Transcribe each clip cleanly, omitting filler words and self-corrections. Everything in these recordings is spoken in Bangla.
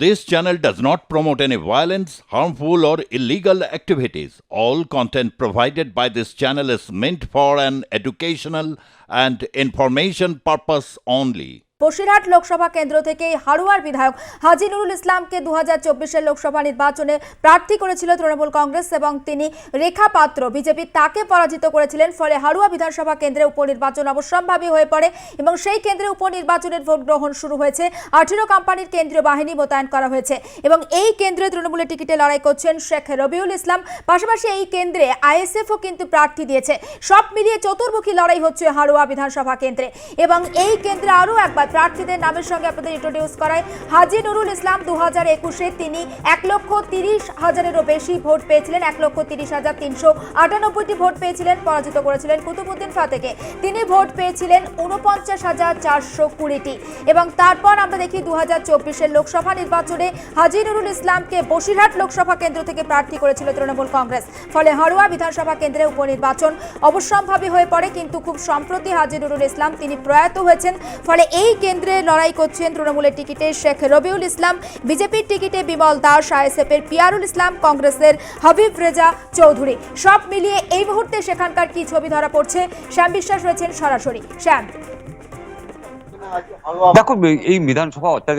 This channel does not promote any violence, harmful, or illegal activities. All content provided by this channel is meant for an educational and information purpose only. Basirhat Lok Sabha কেন্দ্র থেকে হাড়ুয়ার বিধায়ক হাজী নুরুল ইসলামকে 2024-এর লোকসভা নির্বাচনে প্রার্থী করেছিল তৃণমূল কংগ্রেস এবং তিনি রেখা পাত্র বিজেপি তাকে পরাজিত করেছিলেন। ফলে হাড়ুয়া বিধানসভা কেন্দ্রে উপনির্বাচন অবশ্যম্ভাবী হয়ে পড়ে এবং সেই কেন্দ্রে উপনির্বাচনের ভোট গ্রহণ শুরু হয়েছে। 18 কোম্পানির কেন্দ্রীয় বাহিনী মোতায়েন করা হয়েছে এবং এই কেন্দ্রে তৃণমূলের টিকিটে লড়াই করছেন শেখ রবিউল ইসলাম। পাশাপাশি এই কেন্দ্রে আইএসএফও কিন্তু প্রার্থী দিয়েছে। সব মিলিয়ে চতুর্মুখী লড়াই হচ্ছে হাড়ুয়া বিধানসভা কেন্দ্রে এবং এই কেন্দ্রে আরও একবার প্রার্থীদের নামের সঙ্গে আপনাদের ইন্ট্রোডিউস করায় হাজী নুরুল ইসলাম 2021-এ তিনি 1,30,000-এরও বেশি ভোট পেয়েছিলেন, 1,30,398টি ভোট পেয়েছিলেন, পরাজিত করেছিলেন কুতুবউদ্দিন ফাতেকে। তিনি ভোট পেয়েছিলেন 49,420টি এবং তারপর আমরা দেখি 2024-এর লোকসভা নির্বাচনে হাজী নুরুল ইসলামকে বসিরহাট লোকসভা কেন্দ্র থেকে প্রার্থী করেছিল তৃণমূল কংগ্রেস। ফলে হাড়ুয়া বিধানসভা কেন্দ্রে উপনির্বাচন অবশ্যম্ভাবী হয়ে পড়ে, কিন্তু খুব সম্প্রতি হাজী নুরুল ইসলাম তিনি প্রয়াত হয়েছেন। ফলে এই কেন্দ্রে লড়াই করছেন তৃণমূলের টিকিটে শেখ রবিউল ইসলাম, বিজেপির টিকিটে বিমল দাস, আইএসএফের পিয়ারুল ইসলাম, কংগ্রেসের হাবিব রেজা চৌধুরী। সব মিলিয়ে এই মুহূর্তে সেখানকার কি ছবি ধরা পড়ছে, শ্যাম বিশ্বাস রয়েছেন সরাসরি। শ্যাম, দেখো এই বিধানসভা অর্থাৎ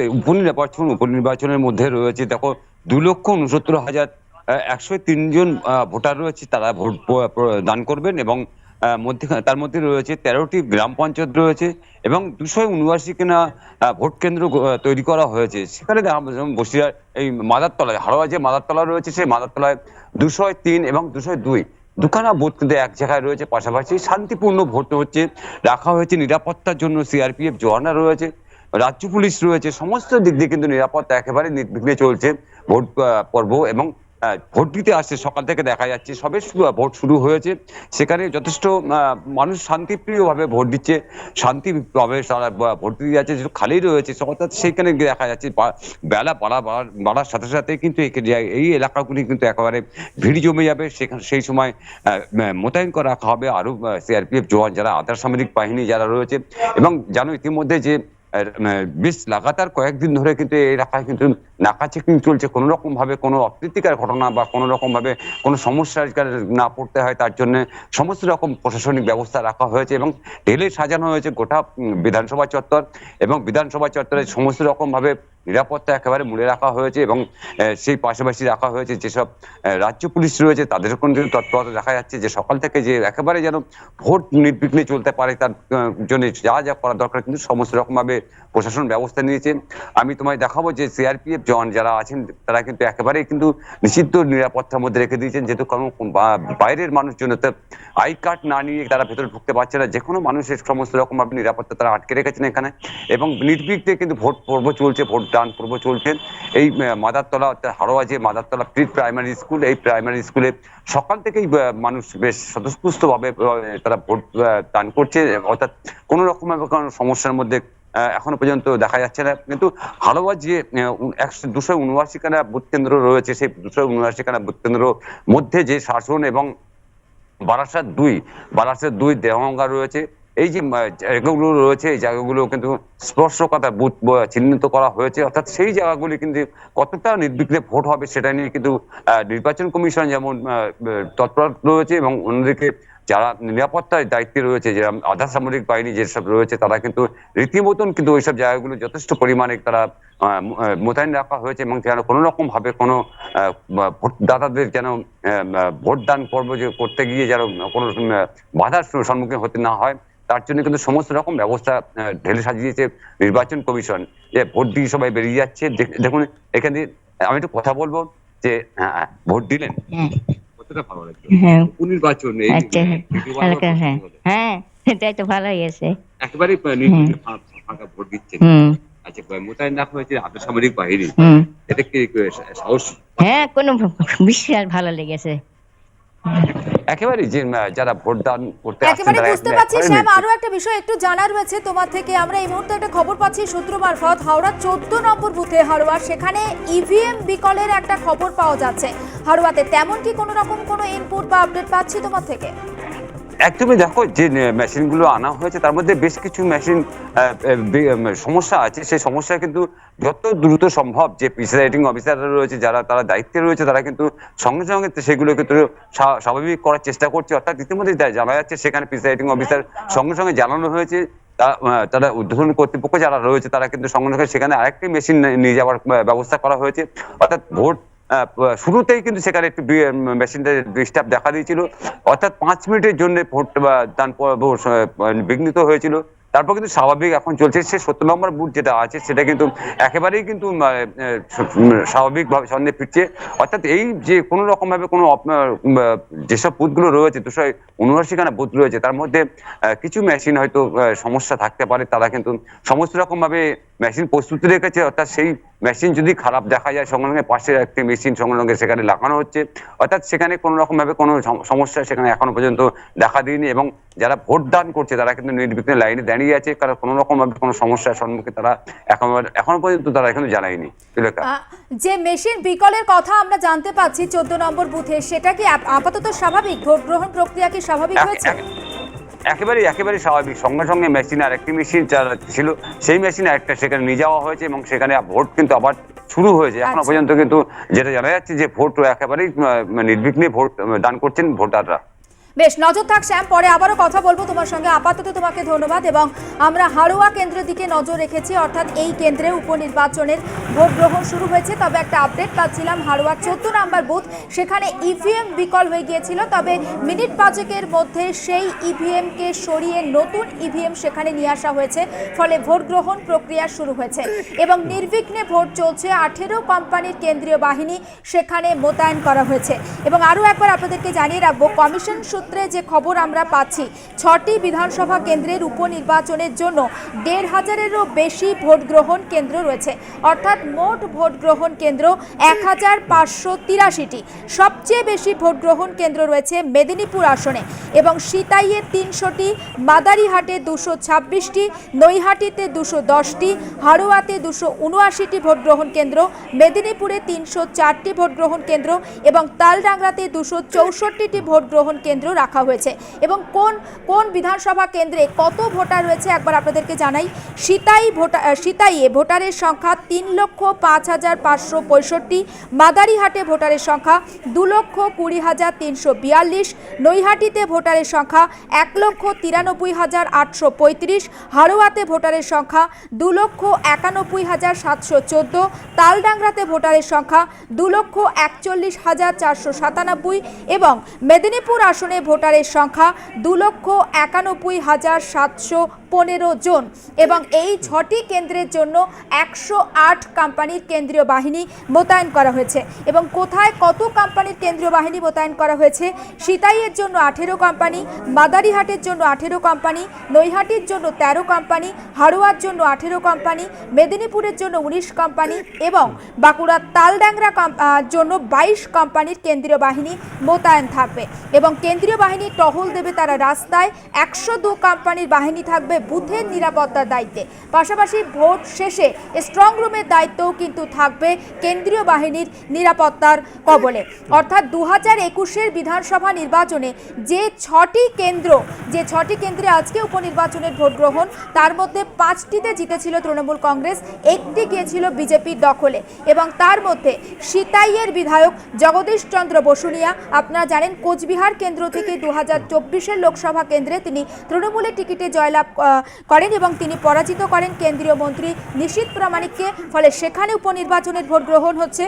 উপনির্বাচনের মধ্যে রয়েছে দেখো 2,69,103 জন ভোটার রয়েছে, তারা ভোট দান করবেন এবং তার মধ্যে রয়েছে 13টি গ্রাম পঞ্চায়েত রয়েছে এবং 279 ভোট কেন্দ্র তৈরি করা হয়েছে। সেখানে বসিরহাট এই মাদারতলায় হাড়োয়া যে মাদারতলা রয়েছে সেই মাদারতলায় 203 এবং 202 দুখানা ভোট কিন্তু এক জায়গায় রয়েছে। পাশাপাশি শান্তিপূর্ণ ভোট হচ্ছে, রাখা হয়েছে নিরাপত্তার জন্য সিআরপিএফ জওয়ানরা রয়েছে, রাজ্য পুলিশ রয়েছে, সমস্ত দিক দিয়ে কিন্তু নিরাপত্তা একেবারে নির্বিঘ্নে চলছে ভোট পর্ব এবং ভোট দিতে আসছে। সকাল থেকে দেখা যাচ্ছে সবে ভোট শুরু হয়েছে, সেখানে যথেষ্ট মানুষ শান্তিপ্রিয়ভাবে ভোট দিচ্ছে, শান্তিভাবে তারা ভোট দিতে যাচ্ছে, যেহেতু খালি রয়েছে অর্থাৎ সেইখানে দেখা যাচ্ছে বেলা বাড়ার সাথে সাথে কিন্তু এই এলাকাগুলি কিন্তু একেবারে ভিড় জমে যাবে। সেখানে সেই সময় মোতায়েন করে রাখা হবে আরো সিআরপিএফ জওয়ান, যারা আধা সামরিক বাহিনী যারা রয়েছে। এবং জানো ইতিমধ্যে যে বেশ লাগাতার কয়েকদিন ধরে কিন্তু এই এলাকায় কিন্তু নাকা চেকিং চলছে, কোনো রকম ভাবে কোনো অপ্রীতিকর ঘটনা বা কোনো রকম ভাবে কোনো সমস্যার না পড়তে হয় তার জন্য সমস্ত রকম প্রশাসনিক ব্যবস্থা রাখা হয়েছে এবং ঢেলে সাজানো হয়েছে গোটা বিধানসভা চত্বর এবং বিধানসভা চত্বরে সমস্ত রকম ভাবে নিরাপত্তা একেবারে মুড়ে রাখা হয়েছে এবং সেই পাশাপাশি রাখা হয়েছে যেসব রাজ্য পুলিশ রয়েছে তাদের কিন্তু তৎপরতা দেখা যাচ্ছে যে সকাল থেকে যে একেবারে যেন ভোট নির্বিঘ্নে চলতে পারে তার জন্য যা যা করা দরকার কিন্তু সমস্ত রকম ভাবে প্রশাসন ব্যবস্থা নিয়েছে। আমি তোমায় দেখাবো যে সিআরপিএফ জওয়ান যারা আছেন তারা কিন্তু একেবারেই কিন্তু নিষিদ্ধ নিরাপত্তার মধ্যে রেখে দিয়েছেন, যেহেতু কোনো বাইরের মানুষজন আই কার্ড না নিয়ে তারা ভেতরে ঢুকতে পারছে না। যে কোনো মানুষের সমস্ত রকম ভাবে নিরাপত্তা তারা আটকে রেখেছেন এখানে এবং নির্বিঘ্নে কিন্তু ভোট পর্ব চলছে, ভোট দান পর্ব চলছে। এই মাদারতলা হাড়োয়া যে মাদারতলা প্রি প্রাইমারি স্কুল, এই প্রাইমারি স্কুলে সকাল থেকেই মানুষ বেশ স্বতঃস্ফূর্ত ভাবে তারা ভোট দান করছে, অর্থাৎ কোনো রকম ভাবে কোনো সমস্যার মধ্যে এখনো পর্যন্ত দেখা যাচ্ছে না। কিন্তু হাড়োয়া যে 279খানা ভোট কেন্দ্র রয়েছে সেই 279খানা ভোট কেন্দ্র মধ্যে যে শাসন এবং বারাসাত 2 দেহঙ্গা রয়েছে, এই যে জায়গাগুলো রয়েছে এই জায়গাগুলো কিন্তু স্পর্শকাতর বুথ চিহ্নিত করা হয়েছে, অর্থাৎ সেই জায়গাগুলি কিন্তু কতটা নির্বিঘ্নে ভোট হবে সেটা নিয়ে কিন্তু নির্বাচন কমিশন যেমন তৎপর রয়েছে এবং অন্যদিকে যারা নিরাপত্তার দায়িত্বে রয়েছে, যারা আধা সামরিক বাহিনী যেসব রয়েছে তারা কিন্তু রীতিমতন কিন্তু ওইসব জায়গাগুলো যথেষ্ট পরিমাণে তারা মোতায়েন রাখা হয়েছে এবং যেন কোনো রকম ভাবে কোনো ভোটদাতাদের যেন ভোটদান পর্ব করতে গিয়ে যেন কোনো বাধার সম্মুখীন হতে না হয় তার জন্য কিন্তু সমস্ত রকম ব্যবস্থা ঢেলে সাজিয়েছে নির্বাচন কমিশন। যে ভোট দিয়ে সবাই বেরিয়ে যাচ্ছে, দেখুন এখানে আমি একটু কথা বলবো যে ভোট দিলেন কতটা ভালো লাগছে নির্বাচন এটাই তো ভালো হয়েছে, একেবারে ফাঁকা ভোট দিচ্ছেন। আচ্ছা, মোতায়েন রাখা হয়েছে আধা সামরিক বাহিনী, এটা কি সাহস? হ্যাঁ, কোনো বিশাল ভালো লেগেছে একেবারে যে যারা ভোট দান করতে একেবারে বুঝতে পারছি। শ্যাম, আরো একটা বিষয় একটু জানার রয়েছে তোমার থেকে। আমরা এই মুহূর্তে একটা খবর পাচ্ছি সূত্র মারফত, হাওড়া 14 নম্বর বুথে হাড়োয়া সেখানে ইভিএম বিকলের একটা খবর পাওয়া যাচ্ছে। হাড়োয়াতে তেমন কি কোনো রকম কোনো ইনপুট বা আপডেট পাচ্ছি তোমার থেকে? একদমই দেখো, যে মেশিনগুলো আনা হয়েছে তার মধ্যে বেশ কিছু মেশিন সমস্যা আছে। সেই সমস্যা কিন্তু যত দ্রুত সম্ভব যে প্রিসাইডিং অফিসাররা রয়েছে, যারা তারা দায়িত্বে রয়েছে, তারা কিন্তু সঙ্গে সঙ্গে সেগুলো কিন্তু স্বাভাবিক করার চেষ্টা করছে। অর্থাৎ ইতিমধ্যে জানা যাচ্ছে সেখানে প্রিসাইডিং অফিসার সঙ্গে সঙ্গে জানানো হয়েছে, তারা উদ্বোধন কর্তৃপক্ষ যারা রয়েছে তারা কিন্তু সঙ্গে সঙ্গে সেখানে আরেকটি মেশিন নিয়ে যাওয়ার ব্যবস্থা করা হয়েছে। অর্থাৎ ভোট শুরুতেই কিন্তু সেখানে একটু মেশিনটা ডিস্টার্ব দেখা দিয়েছিল, অর্থাৎ 5 মিনিটের জন্য ভোট দান বিঘ্নিত হয়েছিল। তারপর কিন্তু স্বাভাবিক এখন চলছে। সে 70 নম্বর বুথ যেটা আছে সেটা কিন্তু একেবারেই কিন্তু স্বাভাবিকভাবে সামনে ফিরছে। অর্থাৎ এই যে কোনো রকম ভাবে কোনো যেসব বুথগুলো রয়েছে 279খানা বুথ রয়েছে, তার মধ্যে কিছু মেশিন হয়তো সমস্যা থাকতে পারে। তারা কিন্তু সমস্ত রকম ভাবে মেশিন প্রস্তুতি রেখেছে। অর্থাৎ সেই মেশিন যদি খারাপ দেখা যায় সঙ্গে সঙ্গে পাশে একটি মেশিন সঙ্গে সঙ্গে সেখানে লাগানো হচ্ছে। অর্থাৎ সেখানে কোনো রকম ভাবে কোনো সমস্যা সেখানে এখনো পর্যন্ত দেখা দিয়নি, এবং যারা ভোট দান করছে তারা কিন্তু নির্বিঘ্নে লাইনে দাঁড়িয়ে আছে, কারণ কোনো রকম ভাবে কোনো সমস্যার সম্মুখে তারা এখনো পর্যন্ত তারা এখনো জানায়নি। যে মেশিন বিকলের কথা আমরা জানতে পাচ্ছি 14 নম্বর বুথে, সেটা কি আপাতত স্বাভাবিক? ভোট গ্রহণ প্রক্রিয়া কি স্বাভাবিক হয়েছে? একেবারে স্বাভাবিক। সঙ্গে সঙ্গে মেশিন আর একটি মেশিন ছিল, সেই মেশিন একটা সেখানে নিয়ে যাওয়া হয়েছে এবং সেখানে ভোট কিন্তু আবার শুরু হয়েছে। এখনো পর্যন্ত কিন্তু যেটা জানা যাচ্ছে যে ভোট একেবারেই নির্বিঘ্নে ভোট দান করছেন ভোটাররা। বেশ, নজর থাক শ্যাম, পরে আবারও কথা বলবো তোমার সঙ্গে। আপাতত তোমাকে ধন্যবাদ। এবং আমরা হাড়োয়া কেন্দ্রের দিকে নজর রেখেছি, অর্থাৎ এই কেন্দ্রে উপনির্বাচনের ভোট গ্রহণ শুরু হয়েছে। তবে একটা আপডেট পাচ্ছিলাম, হাড়োয়া 14 নম্বর বুথ, সেখানে ইভিএম বিকল হয়ে গিয়েছিল। তবে মিনিট 5-এর মধ্যে সেই ইভিএমকে সরিয়ে নতুন ইভিএম সেখানে নিয়ে আসা হয়েছে, ফলে ভোট গ্রহণ প্রক্রিয়া শুরু হয়েছে এবং নির্বিঘ্নে ভোট চলছে। 18 কোম্পানির কেন্দ্রীয় বাহিনী সেখানে মোতায়েন করা হয়েছে। এবং আরও একবার আপনাদেরকে জানিয়ে রাখবো, কমিশন সূত্রে যে খবর আমরা পাচ্ছি, 6টি বিধানসভা কেন্দ্রের উপনির্বাচনের জন্য 1500-এরও বেশি ভোট গ্রহণ কেন্দ্র রয়েছে। অর্থাৎ মোট ভোট গ্রহণ কেন্দ্র 1583টি। সবচেয়ে বেশি ভোট গ্রহণ কেন্দ্র রয়েছে মেদিনীপুর আসনে, এবং সিতাইয়ে 300টি, মাদারিহাটে 226টি, নৈহাটিতে 210টি, হাড়োয়াতে 279টি ভোট গ্রহণ কেন্দ্র, মেদিনীপুরে 304টি ভোট গ্রহণ কেন্দ্র এবং তালডাংরাতে 264টি ভোট গ্রহণ কেন্দ্র রাখা হয়েছে। এবং কোন বিধানসভা কেন্দ্রে কত ভোটার রয়েছে একবার আপনাদেরকে জানাই। সিতাইয়ে ভোটারের সংখ্যা 3,05,565, মাদারিহাটে ভোটারের সংখ্যা 2,20,342, নৈহাটিতে ভোটারের সংখ্যা 1,93,835, হাড়োয়াতে ভোটারের সংখ্যা 2,91,714, তালডাংরাতে ভোটারের সংখ্যা 2,41,497 এবং মেদিনীপুর আসনে ভোটারের সংখ্যা 2,91,715 জন। এবং এই 6টি কেন্দ্রের জন্য 108 কোম্পানির কেন্দ্রীয় বাহিনী মোতায়েন করা হয়েছে। এবং কোথায় কত কোম্পানির কেন্দ্রীয় বাহিনী মোতায়েন করা হয়েছে? সিতাইয়ের জন্য 18 কোম্পানি, মাদারিহাটের জন্য 18 কোম্পানি, নৈহাটির জন্য 13 কোম্পানি, হাড়োয়ার জন্য 18 কোম্পানি, মেদিনীপুরের জন্য 19 কোম্পানি এবং বাঁকুড়ার তালডাংরা জন্য 22 কোম্পানির কেন্দ্রীয় বাহিনী মোতায়েন থাকবে। এবং কেন্দ্রীয় বাহিনী টহল দেবে তারা রাস্তায়। 102 কোম্পানির বাহিনী থাকবে বুথের নিরাপত্তার দায়িত্বে। পাশাপাশি ভোট শেষে স্ট্রং রুমের দায়িত্বও কিন্তু থাকবে কেন্দ্রীয় বাহিনীর নিরাপত্তার কবলে। অর্থাৎ 2021-এর বিধানসভা নির্বাচনে যে 6টি কেন্দ্রে আজকে উপনির্বাচনের ভোট গ্রহণ, তার মধ্যে 5টিতে জিতেছিল তৃণমূল কংগ্রেস, 1টি গিয়েছিল বিজেপির দখলে। এবং তার মধ্যে সিতাইয়ের বিধায়ক জগদীশ চন্দ্র বসুনিয়া, আপনারা জানেন কোচবিহার কেন্দ্র থেকে 2024-এর লোকসভা কেন্দ্রে তিনি তৃণমূলের টিকিটে জয়লাভ করেন এবং তিনি পরাজিত করেন কেন্দ্রীয় মন্ত্রী নিশীথ প্রামাণিককে। ফলে সেখানে উপনির্বাচনের ভোট গ্রহণ হচ্ছে।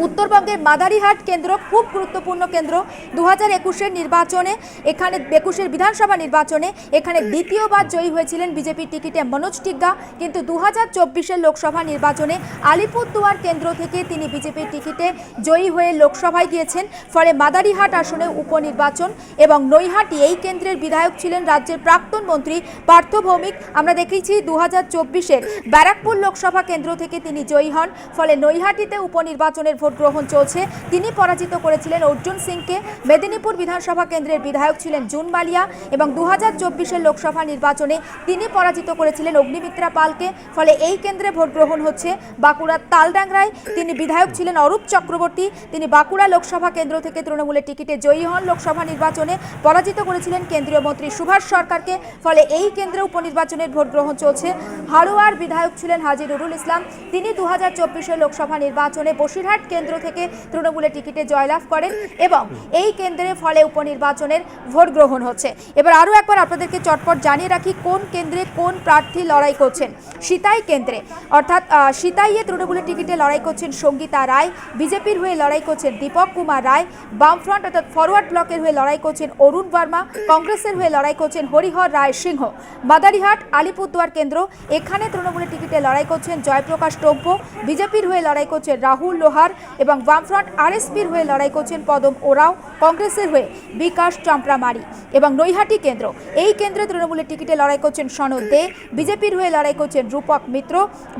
উত্তরবঙ্গের মাদারিহাট কেন্দ্র খুব গুরুত্বপূর্ণ কেন্দ্র। 2021-এর নির্বাচনে, এখানে 21-এর বিধানসভা নির্বাচনে এখানে দ্বিতীয়বার জয়ী হয়েছিলেন বিজেপির টিকিটে মনোজ টিগ্গা, কিন্তু 2024-এর লোকসভা নির্বাচনে আলিপুরদুয়ার কেন্দ্র থেকে তিনি বিজেপির টিকিটে জয়ী হয়ে লোকসভায় গিয়েছেন। ফলে মাদারিহাট আসনে উপনির্বাচন। এবং নৈহাটি, এই কেন্দ্রের বিধায়ক ছিলেন রাজ্যের প্রাক্তন মন্ত্রী পার্থ ভৌমিক। আমরা দেখেছি 2024-এর ব্যারাকপুর লোকসভা কেন্দ্র থেকে তিনি জয়ী হন। ফলে নৈহাটিতে উপনির্বাচনের ভোট গ্রহণ চলছে। তিনি পরাজিত করেছিলেন অর্জুন সিংকে। মেদিনীপুর বিধানসভা কেন্দ্রের বিধায়ক ছিলেন জুন মালিয়া এবং 2024-এর লোকসভা নির্বাচনে তিনি পরাজিত করেছিলেন অগ্নিমিত্রা পালকে। ফলে এই কেন্দ্রে ভোট গ্রহণ হচ্ছে। বাঁকুড়ার তালডাংরায় তিনি বিধায়ক ছিলেন অরূপ চক্রবর্তী। তিনি বাঁকুড়া লোকসভা কেন্দ্র থেকে তৃণমূলের টিকিটে জয়ী হন। লোকসভা নির্বাচনে পরাজিত করেছিলেন কেন্দ্রীয় মন্ত্রী সুভাষ সরকারকে। ফলে এই কেন্দ্রে উপনির্বাচনের ভোট গ্রহণ চলছে। হাড়োয়ার বিধায়ক ছিলেন হাজী নুরুল ইসলাম। তিনি 2024-এর লোকসভা নির্বাচনে বসিরহাট কেন্দ্র থেকে তৃণমূলের টিকিটে জয়লাভ করেন এবং এই কেন্দ্রে ফলে উপনির্বাচনের ভোট গ্রহণ হচ্ছে। এবার আরও একবার আপনাদেরকে চটপট জানিয়ে রাখি কোন কেন্দ্রে কোন প্রার্থী লড়াই করছেন। সিতাই কেন্দ্রে অর্থাৎ সিতাইয়ে তৃণমূলের টিকিটে লড়াই করছেন সঙ্গীতা রায়। বিজেপির হয়ে লড়াই করছেন দীপক কুমার রায়। বামফ্রন্ট অর্থাৎ ফরওয়ার্ড ব্লকের হয়ে লড়াই করছেন অরুণ বর্মা। কংগ্রেসের হয়ে লড়াই করছেন হরিহর রায় সিংহ। মাদারিহাট আলিপুরদুয়ার কেন্দ্র, এখানে তৃণমূলের টিকিটে লড়াই করছেন জয়প্রকাশ টোম্পো। বিজেপির হয়ে লড়াই করছেন রাহুল লোহার এবং বামফ্রন্ট আরএসপির হয়ে লড়াই করছেন পদম ওরাও। কংগ্রেসের হয়ে বিকাশ চাম্প্রামারি এবং নৈহাটি কেন্দ্র, এই কেন্দ্রে তৃণমূলের টিকিটে লড়াই করছেন সনদ দে। বিজেপির হয়ে লড়াই করছেন রূপক মিত্র।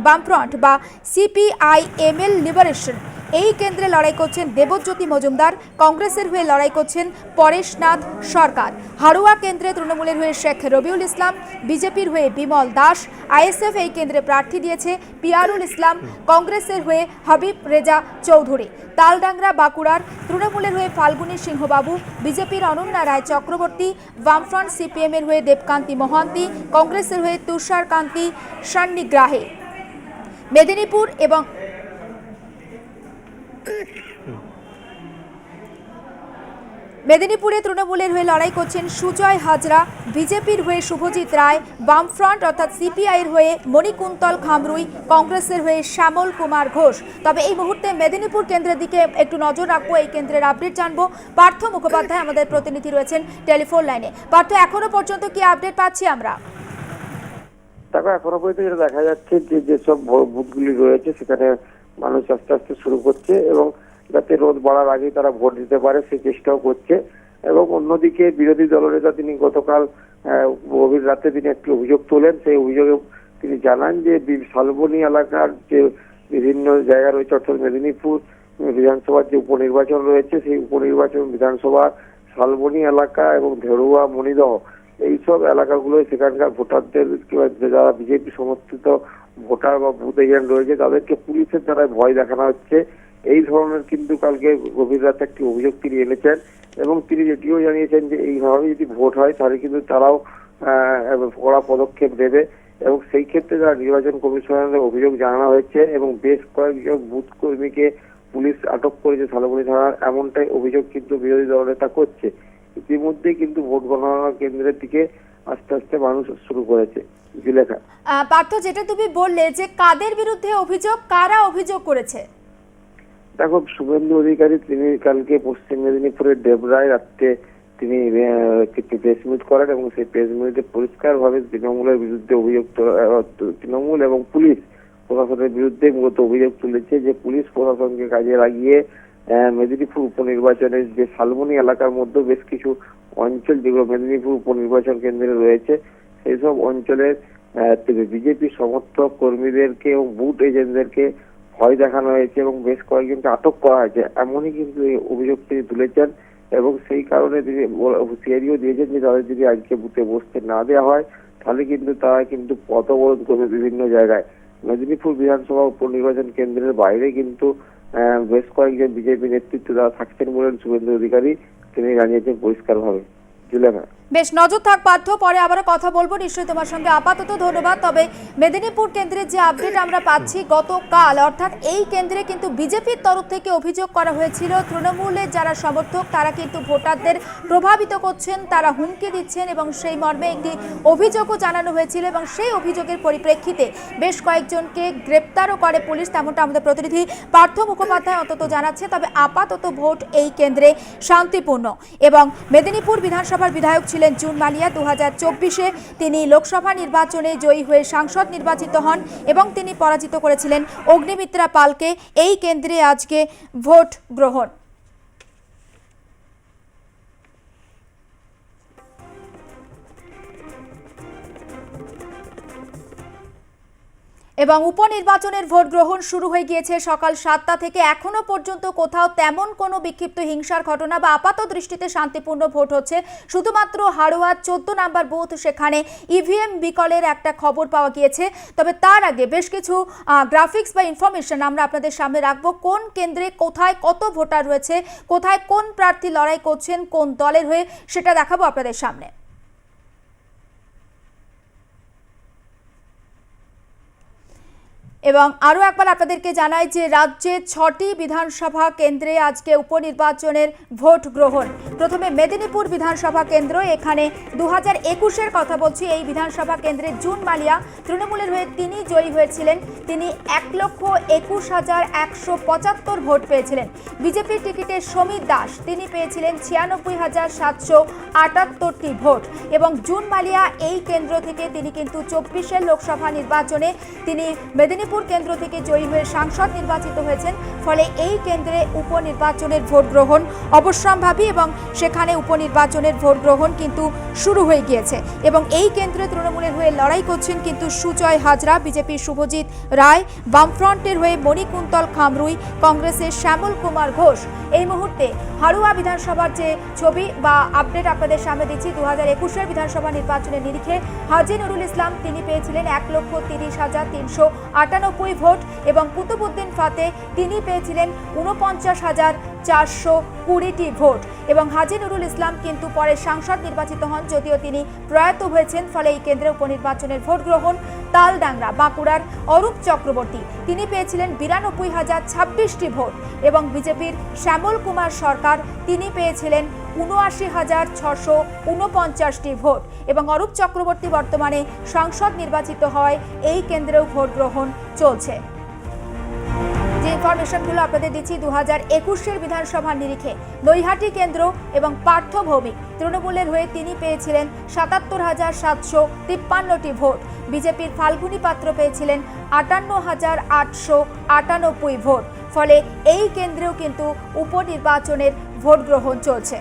বামফ্রন্ট বা সিপিআইএমএল লিবারেশন, এই কেন্দ্রে লড়াই করছেন দেবজ্যোতি মজুমদার। কংগ্রেসের হয়ে লড়াই করছেন পরেশনাথ সরকার। হাড়োয়া কেন্দ্রে তৃণমূলের হয়ে শেখ রবিউল ইসলাম। বিজেপির হয়ে বিমল দাস। আইএসএফ এই কেন্দ্রে প্রার্থী দিয়েছে পিয়ারুল ইসলাম। কংগ্রেসের হয়ে হাবিব রেজা চৌধুরী। তালডাংরা বাঁকুড়ার তৃণমূলের হয়ে ফাল্গুনী সিংহবাবু। বিজেপির অনন্যা রায় চক্রবর্তী। বামফ্রন্ট সিপিএমের হয়ে দেবকান্তি মহান্তি। কংগ্রেসের হয়ে তুষার কান্তি সান্নিগ্রাহে। মেদিনীপুর এবং মেদিনীপুরে তৃণমূলের হয়ে লড়াই করছেন সুজয় হাজরা। বিজেপির হয়ে শুভজিৎ রায়। বামফ্রন্ট অর্থাৎ সিপিআইয়ের হয়ে মণিকুন্তল খামরুই। কংগ্রেসের হয়ে শ্যামল কুমার ঘোষ। তবে এই মুহূর্তে মেদিনীপুর কেন্দ্রের দিকে একটু নজর রাখবো, এই কেন্দ্রের আপডেট জানবো। পার্থ মুখোপাধ্যায় আমাদের প্রতিনিধি রয়েছেন টেলিফোন লাইনে। পার্থ, এখনো পর্যন্ত কি আপডেট পাচ্ছি আমরা? দেখো, এখনো পর্যন্ত যেটা দেখা যাচ্ছে যে যেসব বুথগুলি রয়েছে সেখানে মানুষ আস্তে আস্তে শুরু করছে এবং যাতে রোদ বাড়ার আগেই তারা ভোট দিতে পারে সেই চেষ্টাও করছে। এবং অন্যদিকে বিরোধী দলনেতা তিনি গতকাল গভীর রাতে তিনি একটি অভিযোগ তোলেন। সেই অভিযোগে তিনি জানান যে শালবনী এলাকার যে বিভিন্ন জায়গা রয়েছে, অর্থাৎ মেদিনীপুর বিধানসভার যে উপনির্বাচন রয়েছে সেই উপনির্বাচন বিধানসভার শালবনী এলাকা এবং ধেড়ুয়া মণিদহ এইসব এলাকাগুলো সেখানকার ভোটারদের যারা বিজেপি সমর্থিত ভোটার বা বুথ এজেন্ট রয়েছে তাদেরকে পুলিশের দ্বারা ভয় দেখানো হচ্ছে। এই ধরনের কিন্তু কালকে গভীর রাতে একটি অভিযোগ তিনি এনেছেন এবং তিনি যেটিও জানিয়েছেন যে এইভাবে যদি ভোট হয় তাহলে কিন্তু তারাও কড়া পদক্ষেপ নেবে এবং সেই ক্ষেত্রে যারা নির্বাচন কমিশনের অভিযোগ জানানো হয়েছে এবং বেশ কয়েকজন বুথ কর্মীকে পুলিশ আটক করেছে শালবনী থানার, এমনটাই অভিযোগ কিন্তু বিরোধী দলনেতা করছে। ইতিমধ্যেই কিন্তু ভোট গণনা কেন্দ্রের দিকে আস্তে আস্তে মানুষ শুরু করেছে। জুলেখা, পার্থ, যেটা তুমি বললে যে কাদের বিরুদ্ধে অভিযোগ, কারা অভিযোগ করেছে? দেখো, শুভেন্দু অধিকারী তিনি কালকে পশ্চিম মেদিনীপুরের ডেবরায় রাত্রে তিনি একটি প্রেস মিট করেন এবং সেই প্রেস মিটে পরিষ্কারভাবে তৃণমূলের বিরুদ্ধে অভিযোগ, তৃণমূল এবং পুলিশ প্রশাসনের বিরুদ্ধে মূলত অভিযোগ তুলেছে যে পুলিশ প্রশাসনকে কাজে লাগিয়ে মেদিনীপুর উপনির্বাচনের যে শালবনী এলাকার মধ্যে বেশ কিছু অঞ্চল যেগুলো মেদিনীপুর উপনির্বাচন কেন্দ্রে রয়েছে সেই সব অঞ্চলের বিজেপি সমর্থক কর্মীদেরকে এবং বুথ এজেন্টদেরকে ভয় দেখানো হয়েছে এবং বেশ কয়েকজনকে আটক করা হয়েছে, এমনই কিন্তু এই অভিযোগ তিনি তুলেছেন। এবং সেই কারণে তিনি হুঁশিয়ারিও দিয়েছেন যে তাদের যদি আজকে বুথে বসতে না দেওয়া হয় তাহলে কিন্তু তারা কিন্তু পথ অবরোধ করবে বিভিন্ন জায়গায়। মেদিনীপুর বিধানসভা উপনির্বাচন কেন্দ্রের বাইরে কিন্তু বেশ কয়েকজন বিজেপি নেতৃত্ব যারা থাকছেন বলেন শুভেন্দু অধিকারী তিনি জানিয়েছেন পরিষ্কারভাবে। জুলেখা, বেশ, নজর থাক পার্থ, পরে আবারও কথা বলবো নিশ্চয়ই তোমার সঙ্গে। আপাতত ধন্যবাদ। তবে মেদিনীপুর কেন্দ্রের যে আপডেট আমরা পাচ্ছি, গতকাল অর্থাৎ এই কেন্দ্রে কিন্তু বিজেপির তরফ থেকে অভিযোগ করা হয়েছিল তৃণমূলের যারা সমর্থক তারা কিন্তু ভোটারদের প্রভাবিত করছেন, তারা হুমকি দিচ্ছেন এবং সেই মর্মে একটি অভিযোগও জানানো হয়েছিল এবং সেই অভিযোগের পরিপ্রেক্ষিতে বেশ কয়েকজনকে গ্রেপ্তারও করে পুলিশ, তেমনটা আমাদের প্রতিনিধি পার্থ মুখোপাধ্যায় অন্তত জানাচ্ছে। তবে আপাতত ভোট এই কেন্দ্রে শান্তিপূর্ণ এবং মেদিনীপুর বিধানসভার বিধায়ক ছিলেন জুন মালিয়া। 2024-এ তিনি লোকসভা নির্বাচনে জয়ী হয়ে সাংসদ নির্বাচিত হন এবং তিনি পরাজিত করেছিলেন অগ্নিমিত্রা পালকে। এই কেন্দ্রে আজকে ভোট গ্রহণ। এবং উপনির্বাচনের ভোট গ্রহণ শুরু হয়ে গিয়েছে সকাল 7টা থেকে। এখনো পর্যন্ত কোথাও তেমন কোনো বিক্ষিপ্ত হিংসার ঘটনা বা আপাত দৃষ্টিতে শান্তিপূর্ণ ভোট হচ্ছে। শুধুমাত্র হাড়োয়ার 14 নম্বর বুথ, সেখানে ইভিএম বিকলের একটা খবর পাওয়া গিয়েছে। তবে তার আগে বেশ কিছু গ্রাফিক্স বা ইনফরমেশন আমরা আপনাদের সামনে রাখবো। কোন কেন্দ্রে কোথায় কত ভোটার রয়েছে, কোথায় কোন প্রার্থী লড়াই করছেন কোন দলের হয়ে, সেটা দেখাবো আপনাদের সামনে। এবং আরও একবার আপনাদেরকে জানাই যে রাজ্যে 6টি বিধানসভা কেন্দ্রে আজকে উপনির্বাচনের ভোট গ্রহণ। প্রথমে মেদিনীপুর বিধানসভা কেন্দ্র, এখানে 2021-এর কথা বলছি। এই বিধানসভা কেন্দ্রে জুন মালিয়া তৃণমূলের হয়ে তিনি জয়ী হয়েছিলেন। তিনি 1,21,175 ভোট পেয়েছিলেন। বিজেপির টিকিটে সমীর দাস তিনি পেয়েছিলেন 96,778টি ভোট। এবং জুন মালিয়া এই কেন্দ্র থেকে তিনি কিন্তু 24-এর লোকসভা নির্বাচনে তিনি মেদিনীপুর কেন্দ্র থেকে জয়ী হয়ে সাংসদ নির্বাচিত হয়েছেন। ফলে এই কেন্দ্রে উপনির্বাচনের ভোট গ্রহণ অবশ্যম্ভাবী এবং সেখানে উপনির্বাচনের ভোট গ্রহণ কিন্তু শুরু হয়ে গিয়েছে। এবং এই কেন্দ্রে তৃণমূলের হয়ে লড়াই করছেন কিন্তু সুজয় হাজরা, বিজেপির শুভজিৎ রায়, বামফ্রন্টের হয়ে মণিকুন্তল খামরুই, কংগ্রেসের শ্যামল কুমার ঘোষ। এই মুহূর্তে হাড়োয়া বিধানসভার যে ছবি বা আপডেট আপনাদের সামনে দিচ্ছি, 2021-এর বিধানসভা নির্বাচনের নিরিখে হাজী নুরুল ইসলাম তিনি পেয়েছিলেন 1,30,398 ভোট এবং কুতুবউদ্দিন ফাতে তিনি পেয়েছিলেন 49,420টি ভোট। এবং হাজী নুরুল ইসলাম কিন্তু পরে সাংসদ নির্বাচিত হন, যদিও তিনি প্রয়াত হয়েছেন। ফলে এই কেন্দ্রে উপনির্বাচনের ভোট গ্রহণ। তালডাংরা বাঁকুড়ার অরূপ চক্রবর্তী তিনি পেয়েছিলেন 92,026টি ভোট এবং বিজেপির শ্যামল কুমার সরকার তিনি পেয়েছিলেন 79,649টি ভোট। এবং অরূপ চক্রবর্তী বর্তমানে সাংসদ নির্বাচিত হয়। এই কেন্দ্রেও ভোট গ্রহণ চলছে। যে ইনফরমেশনগুলো আপনাদের দিচ্ছি, 2021-এর বিধানসভার নিরিখে নৈহাটি কেন্দ্র এবং পার্থ ভৌমিক তৃণমূলের হয়ে তিনি পেয়েছিলেন 77,753টি ভোট। বিজেপির ফাল্গুনী পাত্র পেয়েছিলেন 58,898 ভোট। ফলে এই কেন্দ্রেও কিন্তু উপনির্বাচনের ভোট গ্রহণ চলছে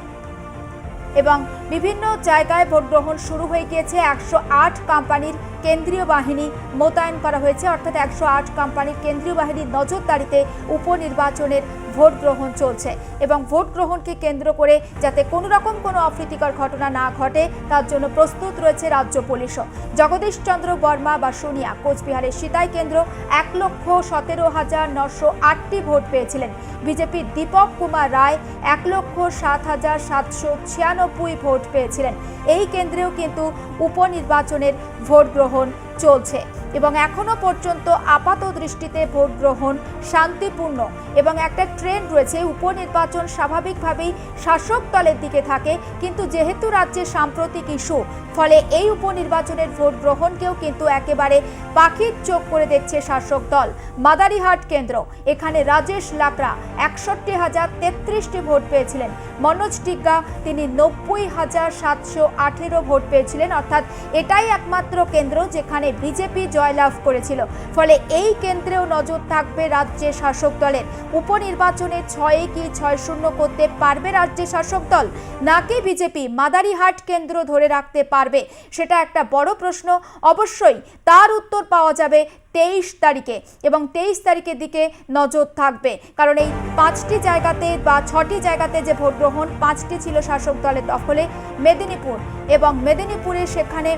এবং বিভিন্ন জায়গায় ভোট গ্রহণ শুরু হয়ে গিয়েছে। 108 কোম্পানির কেন্দ্রীয় বাহিনী মোতায়েন করা হয়েছে, অর্থাৎ 108 কোম্পানির কেন্দ্রীয় বাহিনীর নজরদারিতে উপনির্বাচনের ভোট গ্রহণ চলছে। এবং ভোট গ্রহণকে কেন্দ্র করে যাতে কোনো রকম কোনো অপ্রীতিকর ঘটনা না ঘটে তার জন্য প্রস্তুত রয়েছে রাজ্য পুলিশও। জগদীশ চন্দ্র বর্মা বা সোনিয়া কোচবিহারের সিতাই কেন্দ্র 1,17,908টি ভোট পেয়েছিলেন। বিজেপির দীপক কুমার রায় 1,07,796 ভোট পেয়েছিলেন। এই কেন্দ্রেও কিন্তু উপনির্বাচনের ভোট গ্রহণ চলছে এবং এখনো পর্যন্ত আপাত দৃষ্টিতে ভোট গ্রহণ শান্তিপূর্ণ এবং একটা ট্রেন্ড রয়েছে। উপনির্বাচন স্বাভাবিকভাবেই শাসক দলের দিকে থাকে, কিন্তু যেহেতু রাজ্যে সাম্প্রতিক ইস্যু, ফলে এই উপনির্বাচনের ভোট গ্রহণকেও কিন্তু একেবারে পাখির চোখ করে দেখছে শাসক দল। মাদারিহাট কেন্দ্র, এখানে রাজেশ লাকড়া 61,033টি ভোট পেয়েছিলেন। মনোজ টিগ্গা তিনি 90,718 ভোট পেয়েছিলেন। অর্থাৎ এটাই একমাত্র কেন্দ্র যেখানে বিজেপি জয়লাভ করেছিল। ফলে এই কেন্দ্রেও নজর থাকবে রাজ্যের শাসক দলের। উপনির্বাচনে 6 কি 6-0 করতে পারবে রাজ্যের শাসক দল, নাকি বিজেপি মাদারিহাট কেন্দ্র ধরে রাখতে পারবে, সেটা একটা বড় প্রশ্ন। অবশ্যই তার উত্তর পাওয়া যাবে 23 তারিখে এবং 23 তারিখের দিকে নজর থাকবে, কারণ এই 5টি জায়গাতে বা 6টি জায়গাতে যে ভোট গ্রহণ, 5টি ছিল শাসক দলের দখলে। মেদিনীপুর এবং মেদিনীপুরে সেখানে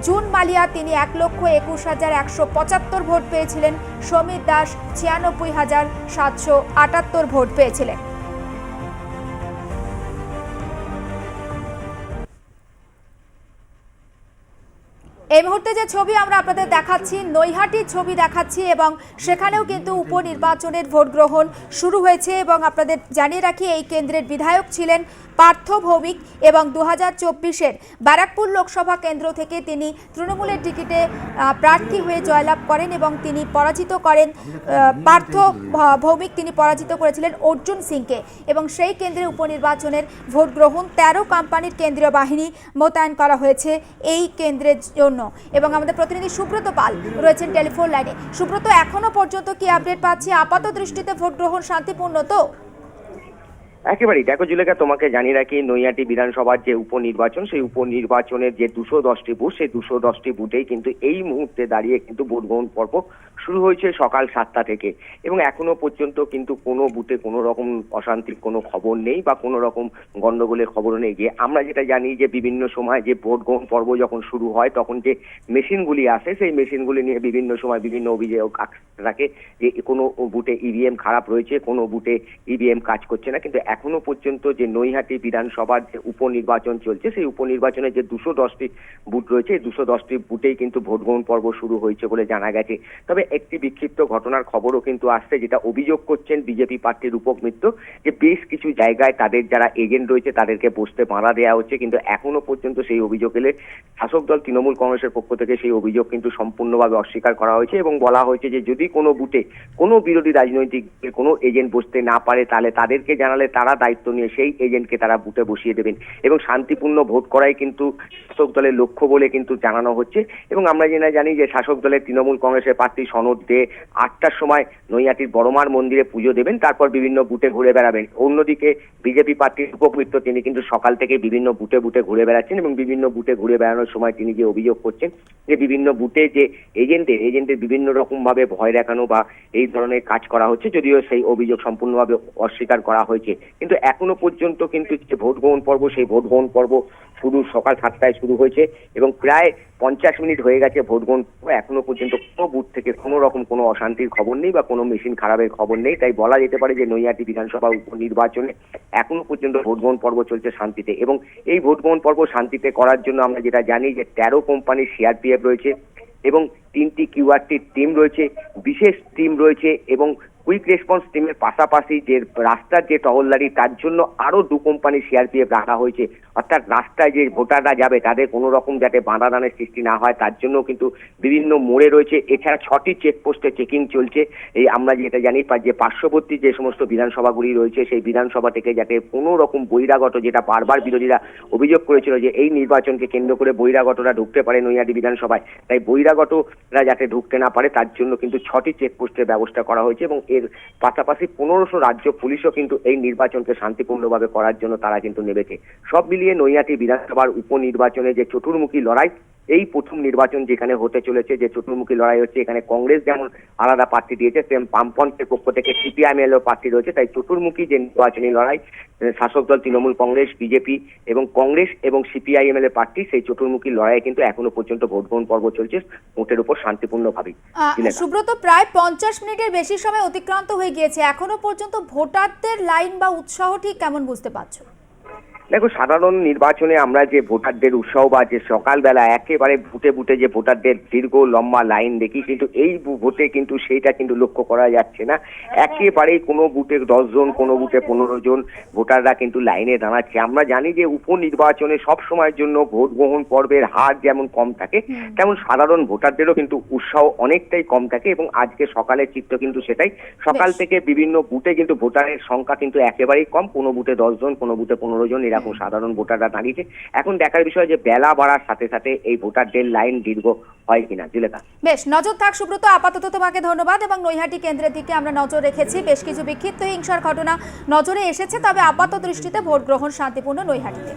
জুন মালিয়া তিনি 1,21,175 ভোট পেয়েছিলেন। সমীর দাস 96,778 ভোট পেয়েছিলেন। এই মুহূর্তে যে ছবি আমরা আপনাদের দেখাচ্ছি, নৈহাটির ছবি দেখাচ্ছি এবং সেখানেও কিন্তু উপনির্বাচনের ভোট গ্রহণ শুরু হয়েছে। এবং আপনাদের জানিয়ে রাখি, এই কেন্দ্রের বিধায়ক ছিলেন পার্থ ভৌমিক এবং 2024-এর ব্যারাকপুর লোকসভা কেন্দ্র থেকে তিনি তৃণমূলের টিকিটে প্রার্থী হয়ে জয়লাভ করেন এবং তিনি পরাজিত করেন পার্থ ভৌমিক তিনি পরাজিত করেছিলেন অর্জুন সিংকে। এবং সেই কেন্দ্রে উপনির্বাচনের ভোট গ্রহণ 13 কোম্পানির কেন্দ্রীয় বাহিনী মোতায়েন করা হয়েছে এই কেন্দ্রের জন্য। এবং আমাদের প্রতিনিধি সুব্রত পাল রয়েছেন টেলিফোন লাইনে। সুব্রত, এখনো পর্যন্ত কি আপডেট পাচ্ছি? আপাত দৃষ্টিতে ভোট গ্রহণ শান্তিপূর্ণ তো? একেবারেই দেখো জুলেখা, তোমাকে জানিয়ে রাখি নৈহাটি বিধানসভার যে উপনির্বাচন, সেই উপনির্বাচনের যে 210টি বুথ, সেই 210টি বুথেই কিন্তু এই মুহূর্তে দাঁড়িয়ে কিন্তু ভোট গ্রহণ পর্ব শুরু হয়েছে সকাল 7টা থেকে, এবং এখনো পর্যন্ত কিন্তু কোনো বুথে কোনো রকম অশান্তির কোনো খবর নেই বা কোনো রকম গন্ডগোলের খবর নেই। যে আমরা যেটা জানি যে বিভিন্ন সময় যে ভোট গ্রহণ পর্ব যখন শুরু হয় তখন যে মেশিনগুলি আসে, সেই মেশিনগুলি নিয়ে বিভিন্ন সময় বিভিন্ন অভিযোগ থাকে যে কোনো বুথে ইভিএম খারাপ রয়েছে, কোনো বুথে ইভিএম কাজ করছে না। কিন্তু এখনো পর্যন্ত যে নৈহাটি বিধানসভার যে উপনির্বাচন চলছে, সেই উপনির্বাচনে যে 210টি বুথ রয়েছে, এই 210টি বুথেই কিন্তু ভোট গ্রহণ পর্ব শুরু হয়েছে বলে জানা গেছে। তবে একটি বিক্ষিপ্ত ঘটনার খবরও কিন্তু আসছে, যেটা অভিযোগ করছেন বিজেপি প্রার্থীর রূপক মিত্র, যে বেশ কিছু জায়গায় তাদের যারা এজেন্ট রয়েছে তাদেরকে বসতে বাধা দেওয়া হচ্ছে। কিন্তু এখনো পর্যন্ত সেই অভিযোগ এলে শাসক দল তৃণমূল কংগ্রেসের পক্ষ থেকে সেই অভিযোগ কিন্তু সম্পূর্ণভাবে অস্বীকার করা হয়েছে এবং বলা হয়েছে যে যদি কোনো বুথে কোনো বিরোধী রাজনৈতিক কোনো এজেন্ট বসতে না পারে তাহলে তাদেরকে জানালে তারা দায়িত্ব নিয়ে সেই এজেন্টকে তারা বুথে বসিয়ে দেবেন এবং শান্তিপূর্ণ ভোট করাই কিন্তু শাসক দলের লক্ষ্য বলে কিন্তু জানানো হচ্ছে। এবং আমরা জানি যে শাসক দলের তৃণমূল কংগ্রেসের প্রার্থী সনদ দে 8টার সময় নৈহাটির বড়মার মন্দিরে পুজো দেবেন, তারপর বিভিন্ন বুথে ঘুরে বেড়াবেন। অন্যদিকে বিজেপি প্রার্থীর রূপক মিত্র তিনি কিন্তু সকাল থেকে বিভিন্ন বুথে বুথে ঘুরে বেড়াচ্ছেন এবং বিভিন্ন বুথে ঘুরে বেড়ানোর সময় তিনি যে অভিযোগ করছেন যে বিভিন্ন বুথে যে এজেন্টের বিভিন্ন রকম ভাবে ভয় দেখানো বা এই ধরনের কাজ করা হচ্ছে, যদিও সেই অভিযোগ সম্পূর্ণভাবে অস্বীকার করা হয়েছে। কিন্তু এখনো পর্যন্ত কিন্তু যে ভোট গ্রহণ পর্ব, সেই ভোট গ্রহণ পর্ব শুরু সকাল 7টায় শুরু হয়েছে এবং প্রায় 50 মিনিট হয়ে গেছে ভোট গ্রহণ। এখনো পর্যন্ত কোনো বুথ থেকে কোনো রকম কোনো অশান্তির খবর নেই বা কোনো মেশিন খারাপের খবর নেই। তাই বলা যেতে পারে যে নৈহাটি বিধানসভা উপনির্বাচনে এখনো পর্যন্ত ভোট গ্রহণ পর্ব চলছে শান্তিতে। এবং এই ভোট গ্রহণ পর্ব শান্তিতে করার জন্য আমরা যেটা জানি যে 13 কোম্পানির সিআরপিএফ রয়েছে এবং 3টি কিউআরটি টিম রয়েছে, বিশেষ টিম রয়েছে এবং কুইক রেসপন্স টিমের পাশাপাশি যে রাস্তার যে টহলদারি তার জন্য আরো 2 কোম্পানি সিআরপিএফ রাখা হয়েছে। অর্থাৎ রাস্তায় যে ভোটাররা যাবে তাদের কোনো রকম যাতে বাধাদানের সৃষ্টি না হয় তার জন্য কিন্তু বিভিন্ন মোড়ে রয়েছে। এছাড়া 6টি চেকপোস্টে চেকিং চলছে। এই আমরা যেটা জানি যে পার্শ্ববর্তী যে সমস্ত বিধানসভাগুলি রয়েছে সেই বিধানসভা থেকে যাতে কোনো রকম বহিরাগত, যেটা বারবার বিরোধীরা অভিযোগ করেছিল যে এই নির্বাচনকে কেন্দ্র করে বহিরাগতরা ঢুকতে পারে নৈহাটি বিধানসভায়, তাই বহিরাগতরা যাতে ঢুকতে না পারে তার জন্য কিন্তু 6টি চেকপোস্টের ব্যবস্থা করা হয়েছে এবং এর পাশাপাশি 1500 রাজ্য পুলিশও কিন্তু এই নির্বাচনকে শান্তিপূর্ণভাবে করার জন্য তারা কিন্তু নেমেছে। সব মিলিয়ে নৈহাটি বিধানসভার উপনির্বাচনে যে চতুর্মুখী লড়াই, এই প্রথম নির্বাচন যেখানে হতে চলেছে, যে চতুর্মুখী লড়াই হচ্ছে, এখানে কংগ্রেস যেমন আলাদা প্রার্থী দিয়েছে সেম বামপন্থের পক্ষ থেকে সিপিআইএম এর প্রার্থী রয়েছে। তাই চতুর্মুখী যে নির্বাচনী লড়াই, শাসক দল তৃণমূল কংগ্রেস, বিজেপি এবং কংগ্রেস এবং সিপিআইএম এর প্রার্থী, সেই চতুর্মুখী লড়াই কিন্তু এখনো পর্যন্ত ভোট গ্রহণ পর্ব চলছে ভোটের উপর শান্তিপূর্ণভাবে। সুব্রত, প্রায় 50 মিনিটের বেশি সময় অতিক্রান্ত হয়ে গিয়েছে, এখনো পর্যন্ত ভোটারদের লাইন বা উৎসাহ ঠিক কেমন বুঝতে পারছো? দেখো, সাধারণ নির্বাচনে আমরা যে ভোটারদের উৎসাহ বা যে সকালবেলা একেবারে বুথে বুথে যে ভোটারদের দীর্ঘ লম্বা লাইন দেখি, কিন্তু এই ভোটে কিন্তু সেইটা কিন্তু লক্ষ্য করা যাচ্ছে না। একেবারেই কোনো বুথে 10 জন, কোনো বুথে 15 জন ভোটাররা কিন্তু লাইনে দাঁড়াচ্ছে। আমরা জানি যে উপনির্বাচনে সব সময়ের জন্য ভোট গ্রহণ পর্বের হার যেমন কম থাকে, তেমন সাধারণ ভোটারদেরও কিন্তু উৎসাহ অনেকটাই কম থাকে এবং আজকে সকালের চিত্র কিন্তু সেটাই। সকাল থেকে বিভিন্ন বুথে কিন্তু ভোটারের সংখ্যা কিন্তু একেবারেই কম, কোনো বুথে 10 জন, কোনো বুথে 15 জন এরকম সাধারণ ভোটাররা দাঁড়িয়েছে। এখন দেখার বিষয় যে বেলা বাড়ার সাথে সাথে এই ভোটারদের লাইন দীর্ঘ হয় কিনা। জুলেখা, বেশ, নজর থাক সুব্রত। আপাতত তোমাকে ধন্যবাদ। এবং নৈহাটি কেন্দ্রের দিকে আমরা নজর রেখেছি, বেশ কিছু বিক্ষিপ্ত হিংসার ঘটনা নজরে এসেছে, তবে আপাত দৃষ্টিতে ভোট গ্রহণ শান্তিপূর্ণ নৈহাটিতে।